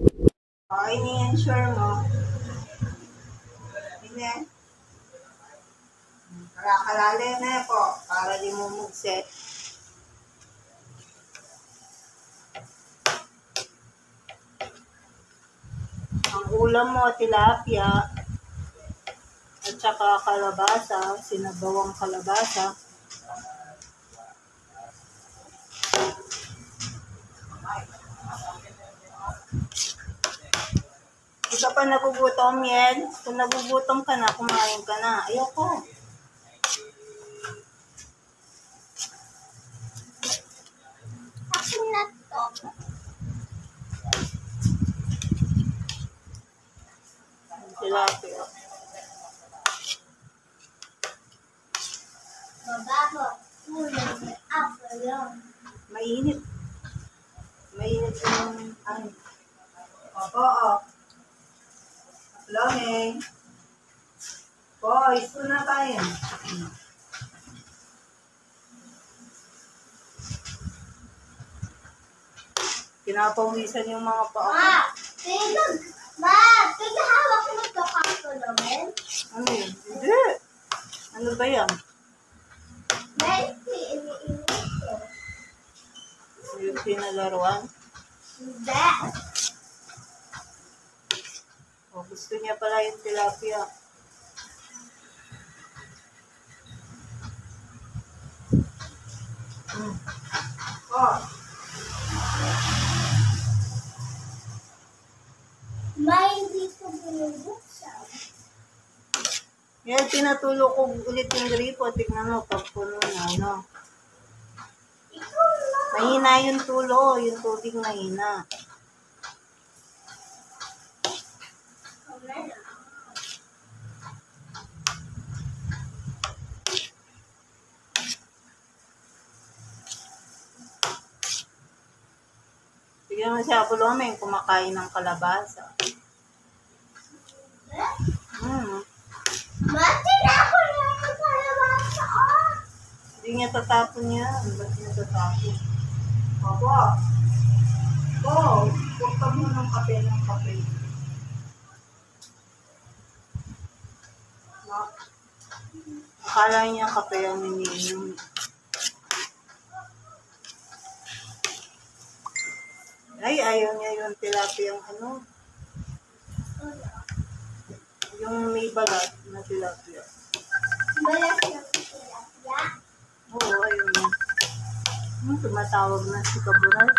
Okay, ni-ensure mo. Hindi. Kalakalali na po para di mo mugset. Ang ulam mo, tilapia at saka kalabasa, sinabawang kalabasa. Hindi ka pa nagugutom, Yel? Kung nagugutom ka na, kumain ka na. Ayoko. Akin na to. Tilapia. Mabaho. Ulam. Ako lang. Mainit. Mainit yung ano. Oo. Longeng. Boys, ito na tayo. Pinapawisan yung mga paa. Hawak mo ito kaso naman. Ano yun? Hindi. Ano ba yan? Iniinit ko. Yung pinalaruan? Hindi. O, gusto niya pala yung tilapia. Oh. Hindi ko binubuksan. Yan, tinatulog ko ulit yung gripo. Tignan mo, pag puno na, ano. Ikaw na. Mahina yung tulo. Yung tubig mahina. Bigyan mo siya Kulomeng kumakain ng kalabasa. Mati na ako ng kalabasa. Hindi niya tatapon yan. Ba't niya tatapon? Opo. Huwag ka mo ng kape. Akala niya kape ang iniinom. Ay, ayaw niya yung tilapia yung ano. Yung may balat na tilapia. Balat ng tilapia? Oo, ayaw niya. Tumatawag na si Kaburay.